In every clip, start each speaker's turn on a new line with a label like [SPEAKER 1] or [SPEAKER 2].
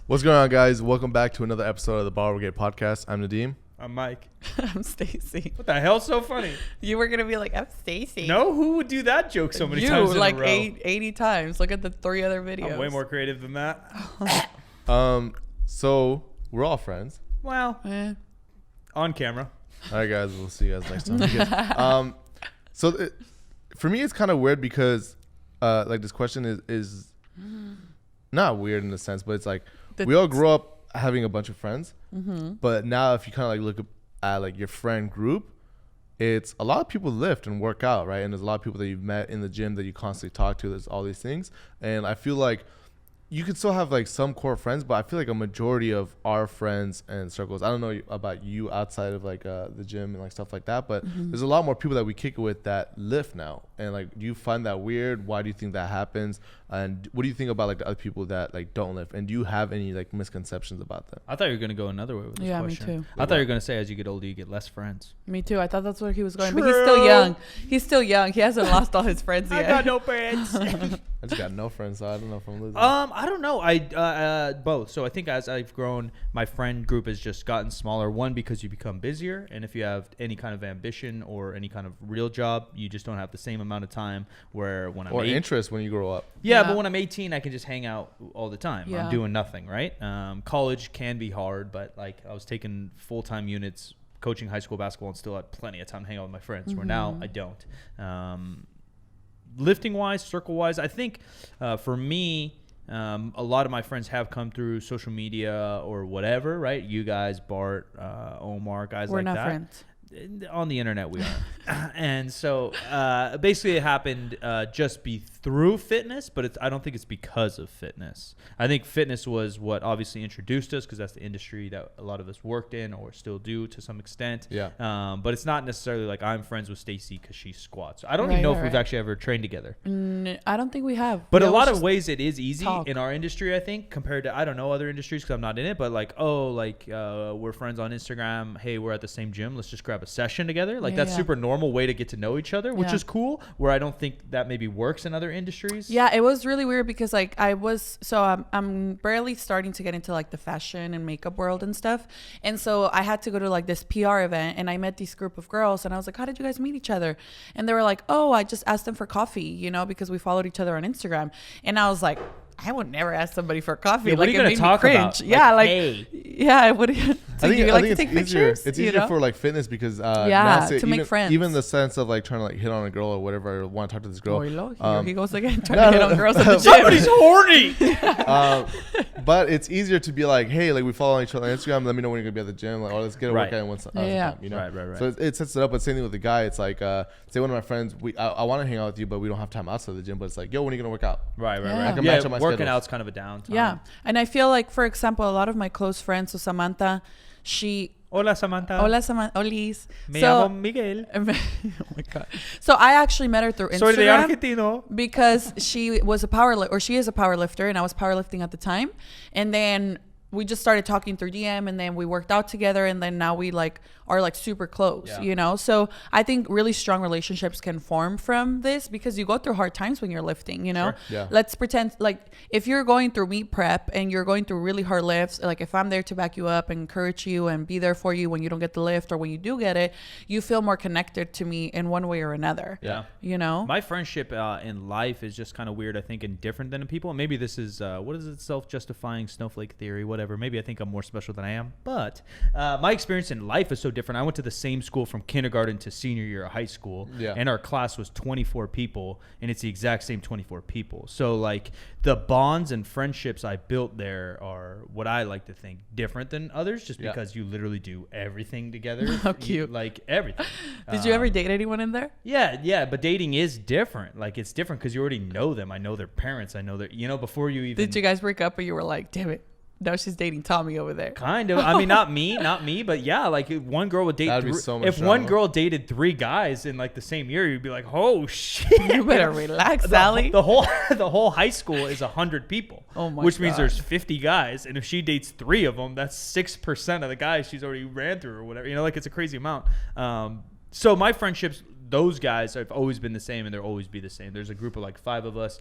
[SPEAKER 1] What's going on, guys? Welcome back to another episode of the Barbell Brigade podcast. I'm Nadeem.
[SPEAKER 2] I'm Mike.
[SPEAKER 3] I'm Stacey.
[SPEAKER 2] What the hell's so funny?
[SPEAKER 3] You were gonna be like, I'm Stacey.
[SPEAKER 2] No, who would do that joke so many
[SPEAKER 3] you,
[SPEAKER 2] times in
[SPEAKER 3] like
[SPEAKER 2] a row?
[SPEAKER 3] 80 times. Look at the 3 other videos.
[SPEAKER 2] I'm way more creative than that.
[SPEAKER 1] So we're all friends.
[SPEAKER 2] Well, on camera.
[SPEAKER 1] All right, guys. We'll see you guys next time. For me, it's kind of weird because, like, this question is not weird in the sense, but it's like we all grew up having a bunch of friends, but now if you kind of like look at like your friend group, it's a lot of people lift and work out, right? And there's a lot of people that you've met in the gym that you constantly talk to. There's all these things, and I feel like you could still have like some core friends, but I feel like a majority of our friends and circles, I don't know about you outside of like the gym and like stuff like that, but there's a lot more people that we kick it with that lift now. And like, do you find that weird? Why do you think that happens? And what do you think about like the other people that like don't lift? And do you have any like misconceptions about them?
[SPEAKER 2] I thought you were going to go another way with this question.
[SPEAKER 3] Me too.
[SPEAKER 2] I thought you were going to say as you get older, you get less friends.
[SPEAKER 3] Me too. I thought that's where he was going.
[SPEAKER 2] True.
[SPEAKER 3] But he's still young. He's still young. He hasn't lost all his friends yet.
[SPEAKER 2] I got no friends.
[SPEAKER 1] I just got no friends, so I don't know if I'm losing.
[SPEAKER 2] I don't know. I both. So I think as I've grown, my friend group has just gotten smaller. One, because you become busier, and if you have any kind of ambition or any kind of real job, you just don't have the same amount of time. Where when I'm
[SPEAKER 1] interest when you grow up.
[SPEAKER 2] Yeah, but when I'm 18, I can just hang out all the time.
[SPEAKER 3] Yeah.
[SPEAKER 2] I'm doing nothing, right? College can be hard, but like I was taking full-time units, coaching high school basketball, and still had plenty of time to hang out with my friends. Where now I don't. Lifting wise, circle wise, I think for me, a lot of my friends have come through social media or whatever, right? You guys, Bart, Omar, guys
[SPEAKER 3] We're
[SPEAKER 2] like that.
[SPEAKER 3] not friends.
[SPEAKER 2] On the internet we are. And so basically it happened just be through fitness, but I don't think it's because of fitness. I think fitness was what obviously introduced us, because that's the industry that a lot of us worked in or still do to some extent.
[SPEAKER 1] Yeah.
[SPEAKER 2] But it's not necessarily like I'm friends with Stacey because she squats. I don't even know if we've actually ever trained together.
[SPEAKER 3] I don't think we have.
[SPEAKER 2] But a lot of ways it is easy
[SPEAKER 3] talk.
[SPEAKER 2] in our industry, I think, compared to, I don't know, other industries because I'm not in it. But like, we're friends on Instagram. Hey, we're at the same gym. Let's just grab a session together. Like that's super normal way to get to know each other, which is cool, where I don't think that maybe works in other industries.
[SPEAKER 3] Yeah, it was really weird because like I'm barely starting to get into like the fashion and makeup world and stuff. And so I had to go to like this PR event, and I met this group of girls, and I was like, how did you guys meet each other? And they were like, oh, I just asked them for coffee, because we followed each other on Instagram. And I was like, I would never ask somebody for coffee.
[SPEAKER 2] Yeah, what are you going to talk about?
[SPEAKER 3] Yeah,
[SPEAKER 2] hey.
[SPEAKER 3] Yeah, what do you
[SPEAKER 1] I think
[SPEAKER 3] to take pictures?
[SPEAKER 1] It's easier for like fitness because
[SPEAKER 3] to make friends.
[SPEAKER 1] Even the sense of like trying to like hit on a girl or whatever, or want to talk to this girl.
[SPEAKER 3] Here he goes again, trying to hit on girls at the gym.
[SPEAKER 2] Somebody's horny.
[SPEAKER 1] But it's easier to be like, hey, like we follow each other on Instagram. Let me know when you're gonna be at the gym. Like, let's get a workout in one time.
[SPEAKER 2] Right.
[SPEAKER 1] So it sets it up. But same thing with the guy. It's like, say one of my friends, I want to hang out with you, but we don't have time outside the gym. But it's like, yo, when are you gonna work out?
[SPEAKER 2] Right.
[SPEAKER 1] I can match up my
[SPEAKER 2] working
[SPEAKER 1] schedules.
[SPEAKER 2] out's kind of a downtime.
[SPEAKER 3] Yeah, and I feel like, for example, a lot of my close friends, so Samantha,
[SPEAKER 2] Hola, Samantha.
[SPEAKER 3] Olis.
[SPEAKER 2] Me llamo Miguel.
[SPEAKER 3] Oh my God. So I actually met her through Instagram.
[SPEAKER 2] Soy de Argentino.
[SPEAKER 3] Because she was she is a power lifter, and I was powerlifting at the time. And then we just started talking through DM, and then we worked out together, and then now we like are like super close, So I think really strong relationships can form from this, because you go through hard times when you're lifting,
[SPEAKER 1] Sure. Yeah.
[SPEAKER 3] Let's pretend like if you're going through meet prep and you're going through really hard lifts, like if I'm there to back you up and encourage you and be there for you when you don't get the lift, or when you do get it, you feel more connected to me in one way or another.
[SPEAKER 2] Yeah.
[SPEAKER 3] My
[SPEAKER 2] friendship in life is just kind of weird, I think, and different than in people. And maybe this is, what is it, self-justifying snowflake theory, whatever. Maybe I think I'm more special than I am. But my experience in life is so different. I went to the same school from kindergarten to senior year of high school, and our class was 24 people, and it's the exact same 24 people. So like the bonds and friendships I built there are, what I like to think, different than others, just because you literally do everything together.
[SPEAKER 3] How cute.
[SPEAKER 2] Like everything.
[SPEAKER 3] Did you ever date anyone in there?
[SPEAKER 2] Yeah, but dating is different. Like it's different because you already know them. I know their parents. I know their, before you even.
[SPEAKER 3] Did you guys break up, or you were like, damn it, now she's dating Tommy over there?
[SPEAKER 2] Kind of. I mean, not me, but yeah, like if one girl would date. If one girl dated 3 guys in like the same year, you'd be like, oh shit.
[SPEAKER 3] You better relax, Sally.
[SPEAKER 2] The whole high school is 100 people.
[SPEAKER 3] Oh my
[SPEAKER 2] which means
[SPEAKER 3] God.
[SPEAKER 2] there's 50 guys, and if she dates 3 of them, that's 6% of the guys she's already ran through or whatever. Like it's a crazy amount. So my friendships, those guys have always been the same, and they'll always be the same. There's a group of like 5 of us.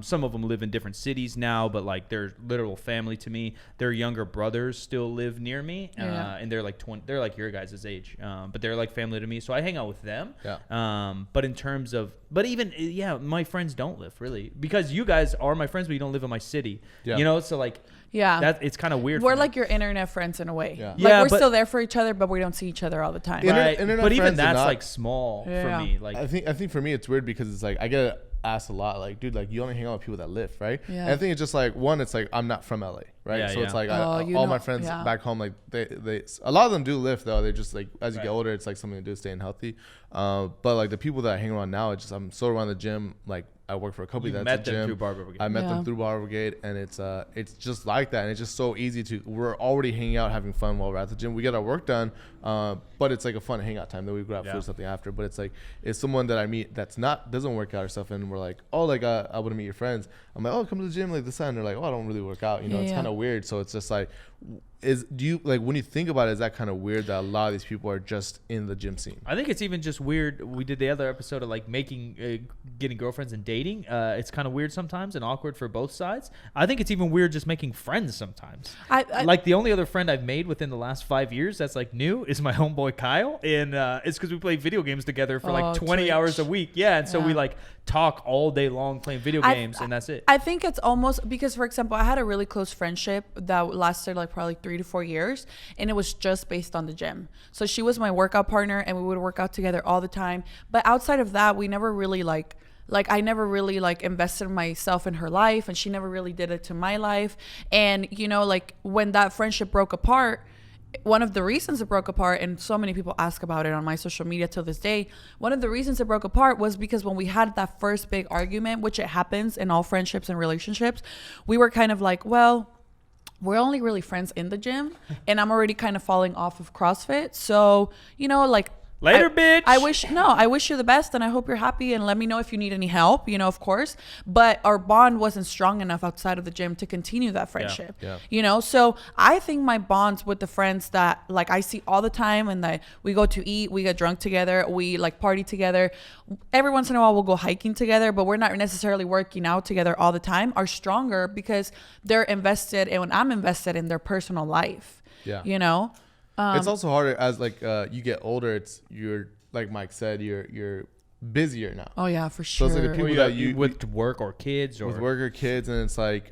[SPEAKER 2] Some of them live in different cities now, but like they're literal family to me. Their younger brothers still live near me, and they're like 20. They're like your guys' age, but they're like family to me. So I hang out with them.
[SPEAKER 1] Yeah.
[SPEAKER 2] But in terms of, but even my friends don't live really, because you guys are my friends, but you don't live in my city. Yeah. You know, so like.
[SPEAKER 3] Yeah,
[SPEAKER 2] that it's kind of weird.
[SPEAKER 3] We're like your internet friends in a way.
[SPEAKER 1] Yeah,
[SPEAKER 3] like we're still there for each other, but we don't see each other all the time.
[SPEAKER 2] Right. But even that's like small for me. Like
[SPEAKER 1] I think for me it's weird because it's like I get asked a lot, like, dude, like you only hang out with people that live, right?
[SPEAKER 3] Yeah.
[SPEAKER 1] And I think it's just like one, it's like I'm not from LA, right? So it's like all my friends back home, like they a lot of them do live though. They just like as you get older, it's like something to do, staying healthy. But like the people that I hang around now, it's just I'm so around the gym, like. I work for a company that's a gym.
[SPEAKER 2] Met them through Barbell Brigade.
[SPEAKER 1] I met them through Barbell Brigade, and it's just like that, and it's just so easy to. We're already hanging out, having fun while we're at the gym. We get our work done, but it's like a fun hangout time. Then we grab food or something after. But it's like it's someone that I meet that's doesn't work out or stuff, and we're like, oh, like I want to meet your friends. I'm like, oh, come to the gym like this, and they're like, oh, I don't really work out. You know, it's kind of weird. So it's just like. Do you like when you think about it, is that kind of weird that a lot of these people are just in the gym scene?
[SPEAKER 2] I think it's even just weird. We did the other episode of like getting girlfriends and dating. It's kind of weird sometimes and awkward for both sides. I think it's even weird just making friends sometimes. I like the only other friend I've made within the last 5 years that's like new is my homeboy Kyle, and it's because we play video games together for like 20 hours a week. Yeah, and so we like talk all day long playing video games, and that's it.
[SPEAKER 3] I think it's almost because, for example, I had a really close friendship that lasted like probably 3 to 4 years, and it was just based on the gym. So she was my workout partner, and we would work out together all the time. But outside of that, we never really like I never really like invested myself in her life, and she never really did it to my life. And you know, like when that friendship broke apart, one of the reasons it broke apart, and so many people ask about it on my social media till this day, one of the reasons it broke apart was because when we had that first big argument, which it happens in all friendships and relationships, we were kind of like, well, we're only really friends in the gym, and I'm already kind of falling off of CrossFit. So, you know, like,
[SPEAKER 2] later, bitch.
[SPEAKER 3] I wish you the best, and I hope you're happy, and let me know if you need any help, you know, of course. But our bond wasn't strong enough outside of the gym to continue that friendship. You know, so I think my bonds with the friends that like I see all the time, and that we go to eat, we get drunk together, we like party together. Every once in a while we'll go hiking together, but we're not necessarily working out together all the time, are stronger because they're invested, and when I'm invested in their personal life, you know.
[SPEAKER 1] It's also harder as like you get older. You're like Mike said, you're busier now.
[SPEAKER 3] Oh yeah, for sure.
[SPEAKER 1] So it's like the people that you
[SPEAKER 2] with work or kids, or
[SPEAKER 1] with work or kids, and it's like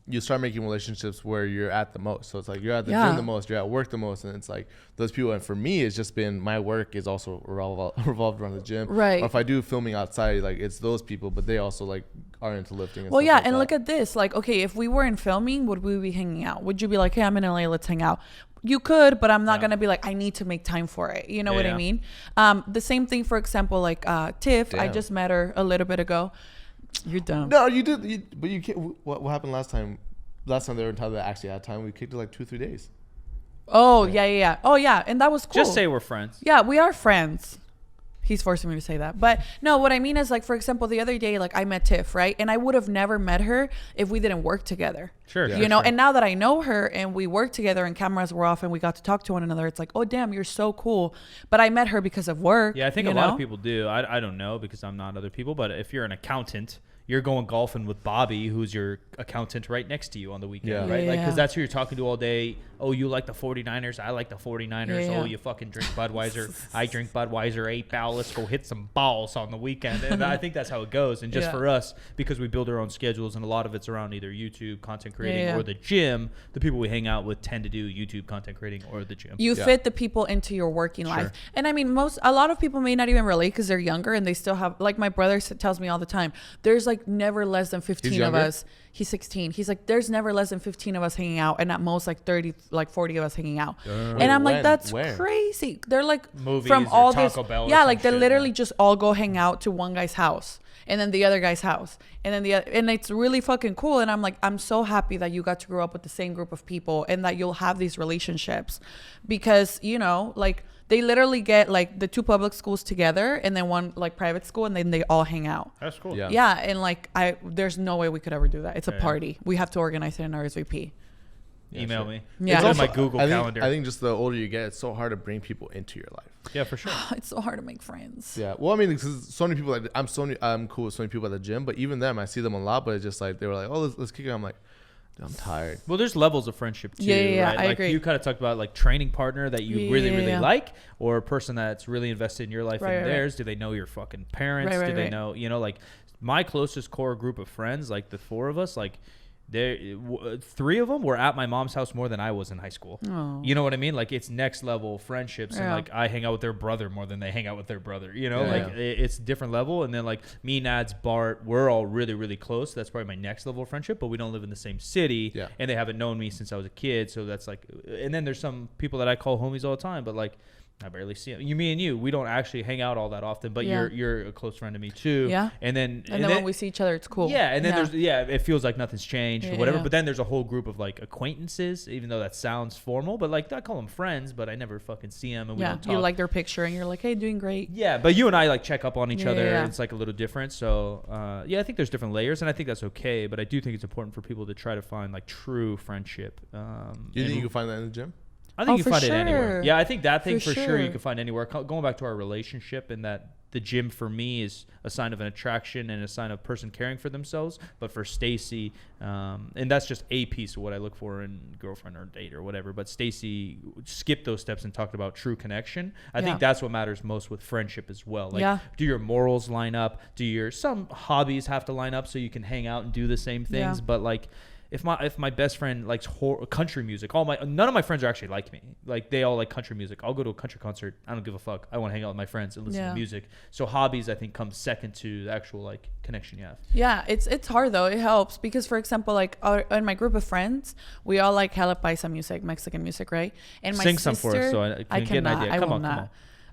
[SPEAKER 1] you start making relationships where you're at the most. So it's like you're at the gym the most, you're at work the most, and it's like those people. And for me, it's just been my work is also revolved around the gym.
[SPEAKER 3] Right.
[SPEAKER 1] Or if I do filming outside, like it's those people, but they also like are into lifting. And
[SPEAKER 3] well,
[SPEAKER 1] stuff
[SPEAKER 3] yeah,
[SPEAKER 1] like
[SPEAKER 3] and
[SPEAKER 1] that.
[SPEAKER 3] look at this. Like, okay, if we weren't filming, would we be hanging out? Would you be like, hey, I'm in LA, let's hang out? You could, but I'm not going to be like, I need to make time for it. You know what I mean? The same thing, for example, like Tiff, I just met her a little bit ago. You're dumb.
[SPEAKER 1] No, you did. But you can't. What happened last time? Last time they were in town that actually had time, we kicked it like 2-3 days.
[SPEAKER 3] Oh, yeah. Oh, yeah. And that was cool.
[SPEAKER 2] Just say we're friends.
[SPEAKER 3] Yeah, we are friends. He's forcing me to say that. But no, what I mean is, like, for example, the other day, like, I met Tiff, right? And I would have never met her if we didn't work together.
[SPEAKER 2] Sure.
[SPEAKER 3] You know, and now that I know her and we work together and cameras were off and we got to talk to one another, it's like, oh, damn, you're so cool. But I met her because of work.
[SPEAKER 2] Yeah, I think a lot of people do. I don't know because I'm not other people. But if you're an accountant, you're going golfing with Bobby, who's your accountant right next to you on the weekend, right? Like, because that's who you're talking to all day. Oh, you like the 49ers? I like the 49ers. Oh, you fucking drink Budweiser. I drink Budweiser 8-Ball. Let's go hit some balls on the weekend. And I think that's how it goes. And just for us, because we build our own schedules, and a lot of it's around either YouTube, content creating, or the gym, the people we hang out with tend to do YouTube, content creating, or the gym.
[SPEAKER 3] You fit the people into your working life. And I mean, a lot of people may not even relate because they're younger and they still have, like my brother tells me all the time, there's like never less than 15 of us. He's 16. He's like, there's never less than 15 of us hanging out, and at most like 30, like 40 of us hanging out. And I'm like, that's crazy. They're like
[SPEAKER 2] movies
[SPEAKER 3] from all this,
[SPEAKER 2] Bell
[SPEAKER 3] like they literally just all go hang out to one guy's house, and then the other guy's house, and then the other, and it's really fucking cool. And I'm like, I'm so happy that you got to grow up with the same group of people and that you'll have these relationships, because you know, like they literally get like the 2 public schools together and then 1 like private school, and then they all hang out.
[SPEAKER 2] That's cool.
[SPEAKER 3] Yeah, and like there's no way we could ever do that. It's a party. We have to organize it in RSVP.
[SPEAKER 2] email me.
[SPEAKER 3] Yeah.
[SPEAKER 2] It's
[SPEAKER 1] also,
[SPEAKER 2] on my Google Calendar.
[SPEAKER 1] I think just the older you get, it's so hard to bring people into your life.
[SPEAKER 2] Yeah, for sure.
[SPEAKER 3] It's so hard to make friends.
[SPEAKER 1] Yeah. Well, I mean, because so many people, like, I'm cool with so many people at the gym, but even them, I see them a lot, but it's just like, they were like, oh, let's kick it. I'm like, I'm tired.
[SPEAKER 2] Well, there's levels of friendship too,
[SPEAKER 3] Yeah,
[SPEAKER 2] right?
[SPEAKER 3] I
[SPEAKER 2] Like
[SPEAKER 3] agree.
[SPEAKER 2] you kind of talked about like training partner that you really
[SPEAKER 3] Yeah.
[SPEAKER 2] like, or a person that's really invested in your life
[SPEAKER 3] Right,
[SPEAKER 2] and
[SPEAKER 3] right.
[SPEAKER 2] theirs. Do they know your fucking parents?
[SPEAKER 3] Right,
[SPEAKER 2] Do they
[SPEAKER 3] right.
[SPEAKER 2] know, like my closest core group of friends, like the four of us, like three of them were at my mom's house more than I was in high school.
[SPEAKER 3] Oh.
[SPEAKER 2] You know what I mean? Like it's next level friendships, and
[SPEAKER 3] Yeah.
[SPEAKER 2] like I hang out with their brother more than they hang out with their brother. You know,
[SPEAKER 1] Yeah.
[SPEAKER 2] like it's different level. And then like me, Nads, Bart, we're all really close. That's probably my next level of friendship. But we don't live in the same city,
[SPEAKER 1] Yeah.
[SPEAKER 2] and they haven't known me since I was a kid. So that's like, and then there's some people that I call homies all the time, but like I barely see them. Me and you, we don't actually hang out all that often. But
[SPEAKER 3] Yeah.
[SPEAKER 2] you're a close friend to me too.
[SPEAKER 3] Yeah.
[SPEAKER 2] And then
[SPEAKER 3] when we see each other, it's cool.
[SPEAKER 2] yeah, and then there's it feels like nothing's changed or
[SPEAKER 3] Yeah,
[SPEAKER 2] whatever.
[SPEAKER 3] yeah.
[SPEAKER 2] But then there's a whole group of like acquaintances, even though that sounds formal. But like I call them friends, but I never fucking see them and we
[SPEAKER 3] Yeah.
[SPEAKER 2] don't talk.
[SPEAKER 3] You like their picture and you're like, hey, doing great.
[SPEAKER 2] Yeah, but you and I like check up on each
[SPEAKER 3] Yeah,
[SPEAKER 2] other.
[SPEAKER 3] yeah.
[SPEAKER 2] It's like a little different. So I think there's different layers, and I think that's okay. But I do think it's important for people to try to find like true friendship.
[SPEAKER 1] Do you think you can find that in the gym?
[SPEAKER 2] I think you
[SPEAKER 3] for
[SPEAKER 2] can find it anywhere.
[SPEAKER 3] sure.
[SPEAKER 2] Yeah, I think that thing
[SPEAKER 3] For
[SPEAKER 2] for sure you
[SPEAKER 3] sure.
[SPEAKER 2] can find anywhere. Going back to our relationship, and that the gym for me is a sign of an attraction and a sign of person caring for themselves. But for Stacey, and that's just a piece of what I look for in girlfriend or date or whatever. But Stacey skipped those steps and talked about true connection. I think that's what matters most with friendship as well. Like, do your morals line up? Do some hobbies have to line up so you can hang out and do the same things?
[SPEAKER 3] Yeah.
[SPEAKER 2] But like, if my best friend likes country music, none of my friends are actually like me. Like they all like country music. I'll go to a country concert. I don't give a fuck. I want to hang out with my friends and listen to music. So hobbies, I think, come second to the actual like connection you have.
[SPEAKER 3] Yeah, it's hard though. It helps because, for example, like in my group of friends, we all like hella paisa music, Mexican music, right? And my
[SPEAKER 2] Sing
[SPEAKER 3] sister,
[SPEAKER 2] some for us so I can get an idea. Come on.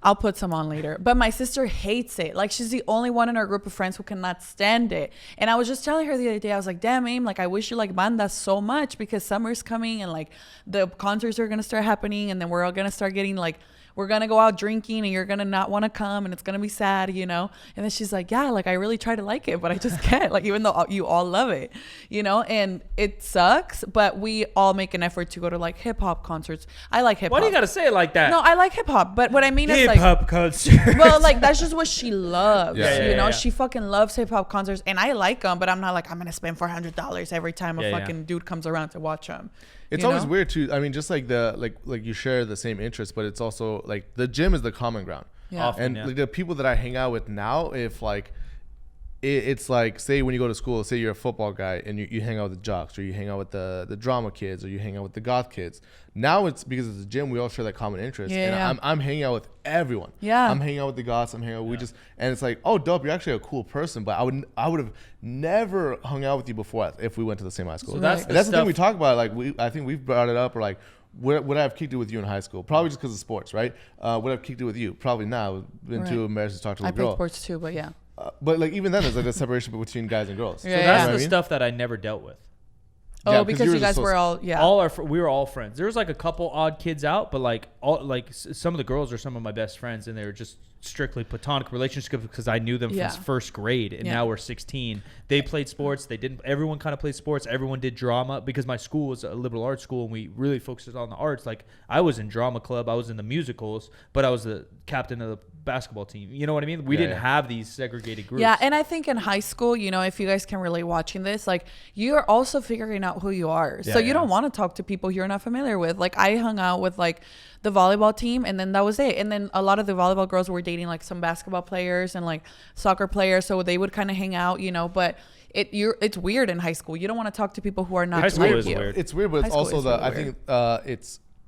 [SPEAKER 3] I'll put some on later. But my sister hates it. Like she's the only one in our group of friends who cannot stand it. And I was just telling her the other day, I was like, damn, Aim, like I wish you like banda so much because summer's coming and like the concerts are gonna start happening and then we're all gonna start getting like, we're gonna go out drinking and you're gonna not want to come and it's gonna be sad, you know? And then she's like, yeah, like I really try to like it, but I just can't. Like even though you all love it, you know? And it sucks, but we all make an effort to go to like hip hop concerts. I like hip hop.
[SPEAKER 2] Why do you gotta say it like that?
[SPEAKER 3] No, I like hip hop, but what I mean is like
[SPEAKER 2] hip hop concerts.
[SPEAKER 3] well, like that's just what she loves.
[SPEAKER 1] Yeah,
[SPEAKER 3] you know,
[SPEAKER 2] yeah.
[SPEAKER 3] she fucking loves hip hop concerts, and I like them, but I'm not like I'm gonna spend $400 every time a fucking dude comes around to watch them.
[SPEAKER 1] It's always weird too. I mean, just like like you share the same interests, but it's also like the gym is the common ground.
[SPEAKER 3] Yeah.
[SPEAKER 2] Often,
[SPEAKER 1] And like the people that I hang out with now, if like it's like, say when you go to school, say you're a football guy and you hang out with the jocks, or you hang out with the drama kids, or you hang out with the goth kids. Now it's because it's a gym, we all share that common interest. And I'm hanging out with everyone.
[SPEAKER 3] Yeah.
[SPEAKER 1] I'm hanging out with the goths. I'm hanging out. And it's like, oh, dope, you're actually a cool person. But I would have never hung out with you before if we went to the same high school.
[SPEAKER 2] So that's
[SPEAKER 1] the thing we talk about. Like I think we've brought it up, or like, would I have kicked it with you in high school? Probably just because of sports, right? Would I have kicked it with you? Probably not. I've been too embarrassed to talk to a
[SPEAKER 3] I
[SPEAKER 1] girl.
[SPEAKER 3] played sports too, but yeah.
[SPEAKER 1] But like even then, there's like a separation between guys and girls.
[SPEAKER 2] So that's the stuff that I never dealt with.
[SPEAKER 3] Oh, because you guys were all
[SPEAKER 2] we were all friends. There was like a couple odd kids out, but like some of the girls are some of my best friends, and they were just strictly platonic relationships because I knew them from first grade, and now we're 16. They played sports. Everyone kind of played sports. Everyone did drama because my school was a liberal arts school, and we really focused on the arts. Like I was in drama club, I was in the musicals, but I was the captain of the basketball team. You know what I mean? We didn't have these segregated groups.
[SPEAKER 3] Yeah, and I think in high school, you know, if you guys can relate watching this, like you're also figuring out who you are. So you don't want to talk to people you're not familiar with. Like I hung out with like the volleyball team, and then that was it. And then a lot of the volleyball girls were dating like some basketball players and like soccer players, so they would kind of hang out, you know. But it's weird in high school. You don't want to talk to people who are not
[SPEAKER 2] High school
[SPEAKER 3] like
[SPEAKER 2] is
[SPEAKER 3] you.
[SPEAKER 2] weird.
[SPEAKER 1] It's weird, but it's also
[SPEAKER 3] really
[SPEAKER 1] I think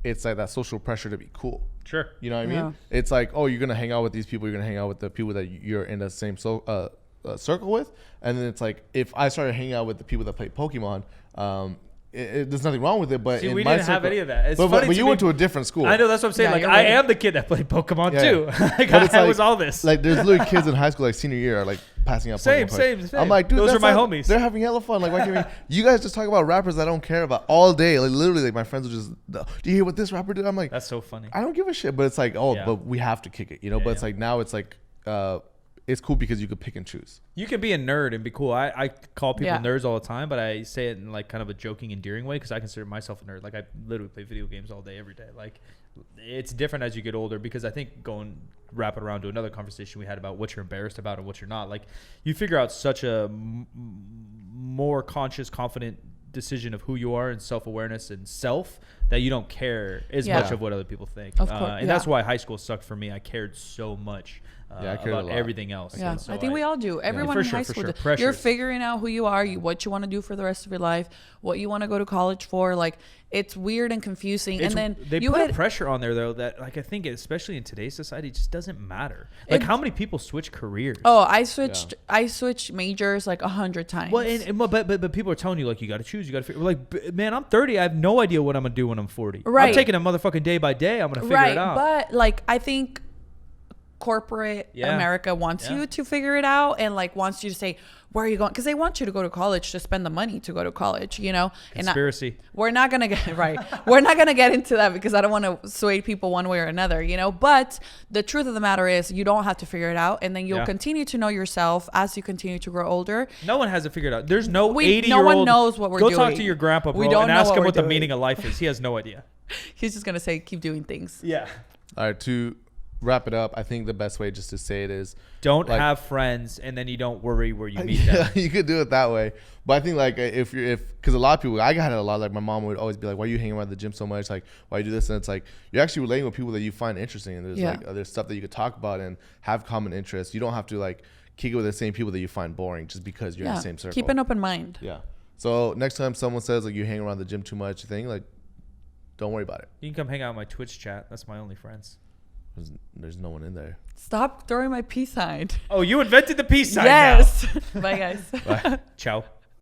[SPEAKER 1] it's like that social pressure to be cool.
[SPEAKER 2] Sure.
[SPEAKER 1] You know what I mean? It's like, oh, you're gonna hang out with these people. You're gonna hang out with the people that you're in the same circle with. And then it's like, if I started hanging out with the people that play Pokemon, there's nothing wrong with it. But
[SPEAKER 2] See,
[SPEAKER 1] in
[SPEAKER 2] we
[SPEAKER 1] my
[SPEAKER 2] didn't have
[SPEAKER 1] circle,
[SPEAKER 2] any of that. It's
[SPEAKER 1] but
[SPEAKER 2] funny
[SPEAKER 1] you
[SPEAKER 2] to
[SPEAKER 1] went
[SPEAKER 2] me.
[SPEAKER 1] to a different school.
[SPEAKER 2] I know, that's what I'm saying.
[SPEAKER 3] Yeah,
[SPEAKER 2] Like
[SPEAKER 3] you're
[SPEAKER 2] I
[SPEAKER 3] right.
[SPEAKER 2] am the kid that played Pokemon
[SPEAKER 1] Yeah.
[SPEAKER 2] too. Like
[SPEAKER 1] But it's
[SPEAKER 2] I
[SPEAKER 1] like-
[SPEAKER 2] was all this.
[SPEAKER 1] Like there's literally kids in high school, like senior year, are like passing out.
[SPEAKER 2] Same,
[SPEAKER 1] Pokemon cards.
[SPEAKER 2] same.
[SPEAKER 1] I'm like, dude,
[SPEAKER 2] Those
[SPEAKER 1] that's
[SPEAKER 2] are my
[SPEAKER 1] not-
[SPEAKER 2] homies.
[SPEAKER 1] They're having hella fun. Like, why can't we? You guys just talk about rappers I don't care about all day. Like literally, like my friends will just, do you hear what this rapper did? I'm like,
[SPEAKER 2] That's so funny.
[SPEAKER 1] I don't give a shit. But it's like, oh,
[SPEAKER 2] Yeah.
[SPEAKER 1] but we have to kick it, you know.
[SPEAKER 2] Yeah,
[SPEAKER 1] but it's
[SPEAKER 2] yeah.
[SPEAKER 1] like now it's like, it's cool because you could pick and choose.
[SPEAKER 2] You can be a nerd and be cool. I call people
[SPEAKER 3] Yeah.
[SPEAKER 2] nerds all the time, but I say it in like kind of a joking, endearing way because I consider myself a nerd. Like I literally play video games all day, every day. Like it's different as you get older because I think wrap it around to another conversation we had about what you're embarrassed about and what you're not. Like you figure out such a more conscious, confident decision of who you are and self-awareness and self that you don't care as much of what other people think.
[SPEAKER 3] Of course,
[SPEAKER 2] and that's why high school sucked for me. I cared so much.
[SPEAKER 1] I cared
[SPEAKER 2] about
[SPEAKER 1] a lot.
[SPEAKER 2] everything else.
[SPEAKER 3] Yeah,
[SPEAKER 2] So
[SPEAKER 3] I think we all do. Everyone in high school, you're figuring out who you are, what you want to do for the rest of your life, what you want to go to college for. Like it's weird and confusing. And then
[SPEAKER 2] they put pressure on there though that like I think especially in today's society it just doesn't matter. Like how many people switch careers?
[SPEAKER 3] Oh, I switched majors like 100 times.
[SPEAKER 2] Well, but people are telling you like you got to choose. You got to figure. Like man, I'm 30. I have no idea what I'm gonna do when I'm 40.
[SPEAKER 3] Right.
[SPEAKER 2] I'm taking a motherfucking day by day. I'm gonna figure it out.
[SPEAKER 3] But like I think corporate America wants you to figure it out and like wants you to say where are you going because they want you to go to college to spend the money to go to college, you know.
[SPEAKER 2] Conspiracy.
[SPEAKER 3] We're not gonna get we're not gonna get into that because I don't want to sway people one way or another, you know. But the truth of the matter is you don't have to figure it out, and then you'll continue to know yourself as you continue to grow older.
[SPEAKER 2] No one has it figured out. There's no 80-year-old.
[SPEAKER 3] No one knows what we're doing.
[SPEAKER 2] Go talk to your grandpa, bro, and ask him what the meaning of life is. He has no idea.
[SPEAKER 3] He's just gonna say keep doing things.
[SPEAKER 2] Yeah.
[SPEAKER 1] All right, to wrap it up, I think the best way just to say it is
[SPEAKER 2] don't have friends and then you don't worry where you meet them.
[SPEAKER 1] You could do it that way, but I think like because a lot of people, I got it a lot. Like my mom would always be like, "Why are you hanging around the gym so much? Like, why you do this?" And it's like you're actually relating with people that you find interesting, and there's there's stuff that you could talk about and have common interests. You don't have to like kick it with the same people that you find boring just because you're in the same circle.
[SPEAKER 3] Keep an open mind.
[SPEAKER 1] Yeah. So next time someone says like you hang around the gym too much, like don't worry about it.
[SPEAKER 2] You can come hang out in my Twitch chat. That's my only friends.
[SPEAKER 1] There's no one in there.
[SPEAKER 3] Stop throwing my peace sign.
[SPEAKER 2] Oh, you invented the peace sign.
[SPEAKER 3] Yes. Bye, guys.
[SPEAKER 1] Bye.
[SPEAKER 2] Ciao.